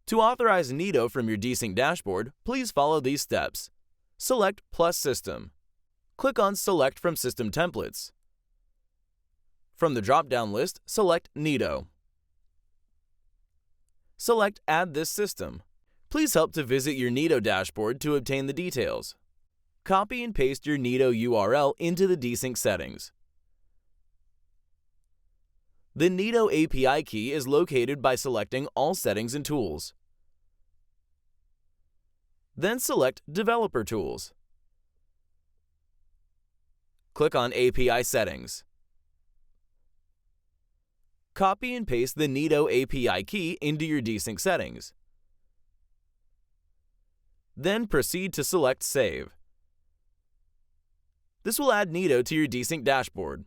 To authorize Neto from your DSYNC dashboard, please follow these steps. Select Plus System. Click on Select from System Templates. From the drop-down list, select Neto. Select Add this system. Please help to visit your Neto dashboard to obtain the details. Copy and paste your Neto URL into the DSYNC settings. The Neto API key is located by selecting All Settings and Tools. Then select Developer Tools. Click on API Settings. Copy and paste the Neto API key into your DSYNC settings. Then proceed to select Save. This will add Neto to your DSYNC dashboard.